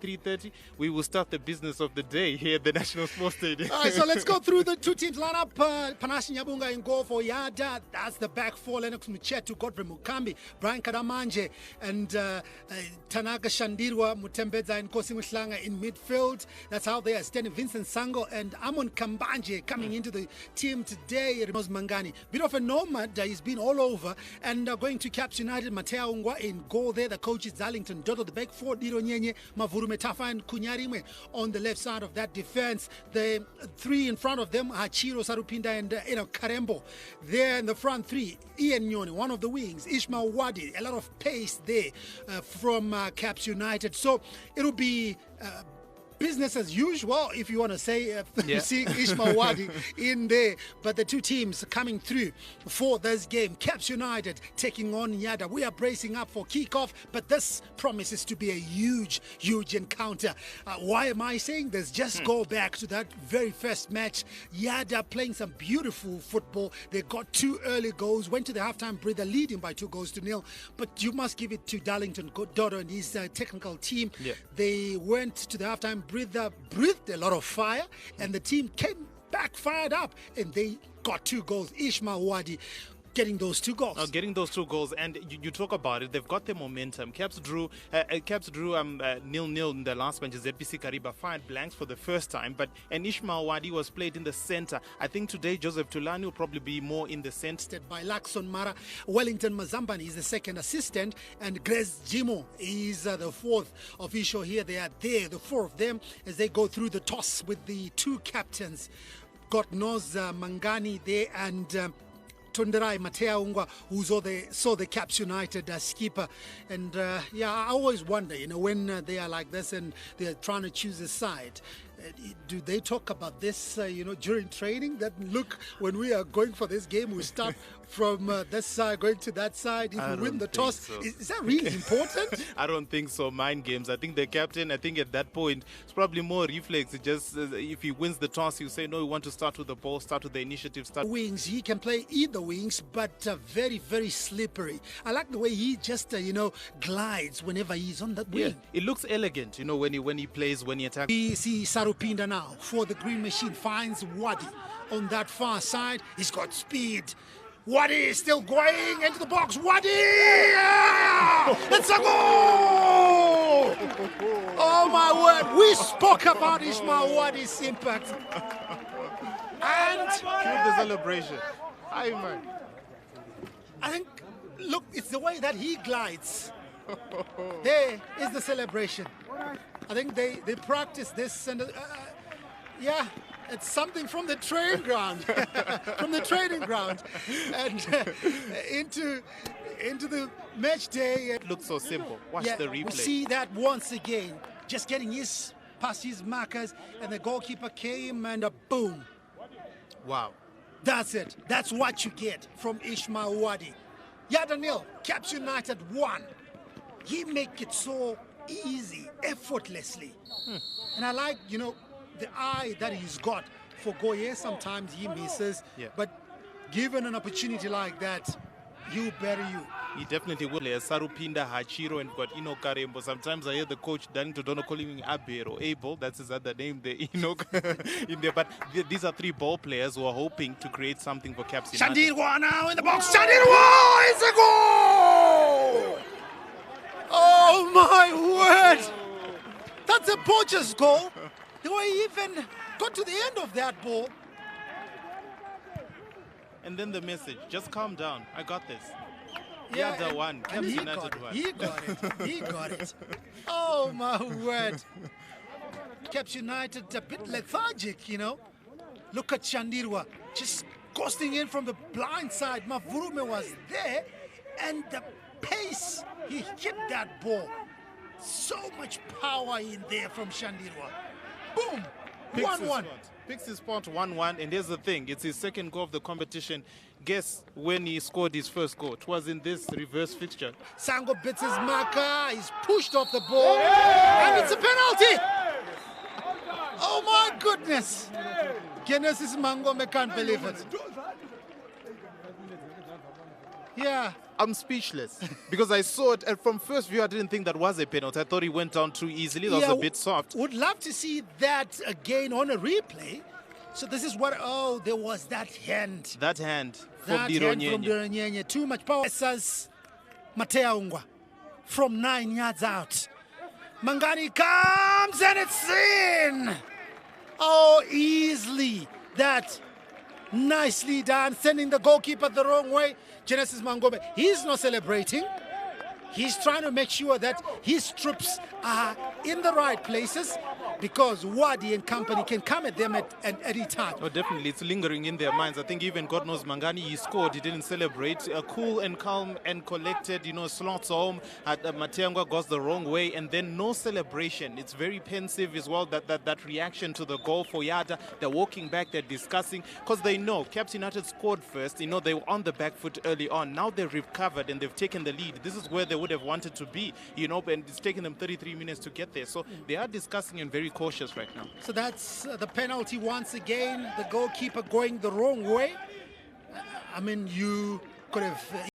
3:30, we will start the business of the day here at the National Sports Stadium. All right, so let's go through the two teams lineup. Panashi Nyabunga in goal for Yadah. That's the back four. Lennox Muchetu, Godfrey Mukambi, Brian Kadamanje, and Tanaka Shandirwa, Mutembedza and Kosi Mushlanga in midfield. That's how they are standing. Vincent Sango and Amon Kambanje coming into the team today. Ramos Mangani, bit of a nomad. He's been all over. And going to Caps United, Mateo Ungwa in goal there. The coach is Darlington Dodo. The back four, Diro Nyenye, Mavurume Tafa and Kunyarimwe on the left side of that defense. The three in front of them are Chiro Sarupinda and Karembo. There in the front three, Ian Nyoni, one of the wings, Ishmael Wadi, a lot of pace there from Caps United. So it'll be business as usual, if you want to say, seeing Ishmael Wadi in there. But the two teams coming through for this game. Caps United taking on Yadah. We are bracing up for kickoff, but this promises to be a huge, huge encounter. Why am I saying this? Just go back to that very first match. Yadah playing some beautiful football. They got two early goals, went to the halftime breather, leading by 2-0. But you must give it to Darlington Dodo and his technical team. They went to the halftime breathed a lot of fire, and the team came back fired up, and they got 2 goals. Ishmael Wadi getting those 2 goals. Getting those 2 goals, and you talk about it. They've got the momentum. Caps drew 0-0 in the last match. ZPC Kariba fired blanks for the first time, and Ishmael Wadi was played in the center. I think today Joseph Tulani will probably be more in the center. By Lakson Mara, Wellington Mazambani is the second assistant, and Grace Jimo is the fourth official here. They are there, the 4 of them, as they go through the toss with the 2 captains. Got Noz Mangani there, and Tunderai Mateo Ungwa, who saw the Caps United skipper. And I always wonder, when they are like this and they're trying to choose a side, do they talk about this, during training? That look, when we are going for this game, we start from this side going to that side. If we win the toss, so. Is that really important? I don't think so. Mind games. I think the captain, at that point, it's probably more reflex. It just if he wins the toss, you say no. We want to start with the ball, start with the initiative. Wings. He can play either wings, but very, very slippery. I like the way he just glides whenever he's on that wing. Yeah, it looks elegant. when he plays, when he attacks. We see Sarupinda now for the Green Machine, finds Wadi on that far side. He's got speed. Wadi is still going into the box. Wadi! It's a goal! Oh my word, we spoke about Ishmael Wadi's impact. And the celebration. Hi, man. I think, look, it's the way that he glides. There is the celebration. I think they practice this, and it's something from the training ground, and into the match day. It looks so simple. Watch the replay. We see that once again, just getting past his markers, and the goalkeeper came and boom. Wow. That's it. That's what you get from Ishmael Wadi. Yadah 0, Caps United 1. He make it so easy, effortlessly. And I like, the eye that he's got for goal. Yes, sometimes he misses, but given an opportunity like that, he'll bury you. He definitely will. Sarupinda, Hachiro, and got Ino Karembo. Sometimes I hear the coach Darlington Dodo calling him Abel or Abel. That's his other name there, in there. But these are 3 ball players who are hoping to create something for Caps United. Shandirwa now in the box. Shandirwa! It's a goal! Oh my word! That's a poacher's goal. The way he even got to the end of that ball. And then the message, just calm down. I got this. Yadah 1, Caps United 1. He got it. Oh my word. Caps United a bit lethargic, Look at Shandirwa just ghosting in from the blind side. Mavurume was there, and the pace he hit that ball. So much power in there from Shandirwa. Boom! 1-1. Picks his spot 1-1, and here's the thing. It's his second goal of the competition. Guess when he scored his first goal? It was in this reverse fixture. Sango bits his marker. He's pushed off the ball. And it's a penalty! Oh my goodness! Genesis Mangome can't believe it. Yeah. I'm speechless because I saw it, and from first view, I didn't think that was a penalty. I thought he went down too easily. That was a bit soft. Would love to see that again on a replay. So this is what, there was that hand. That hand from That hand from Dironyenye. Dironyenye. Too much power. Says Matea Ungwa from 9 yards out. Mangani comes and it's in. Oh, easily. That nicely done, sending the goalkeeper the wrong way. Genesis Mangobe, he's not celebrating. He's trying to make sure that his troops are in the right places because Wadi and company can come at them at any time. Oh, definitely. It's lingering in their minds. I think even God knows Mangani, he scored. He didn't celebrate. Cool and calm and collected, slots home. Mateangwa goes the wrong way and then no celebration. It's very pensive as well, that reaction to the goal for Yadah. They're walking back, they're discussing because they know Caps United scored first. They were on the back foot early on. Now they've recovered and they've taken the lead. This is where they would have wanted to be, and it's taken them 33 minutes to get there. So they are discussing and very cautious right now. So that's the penalty once again. The goalkeeper going the wrong way. I mean, you could have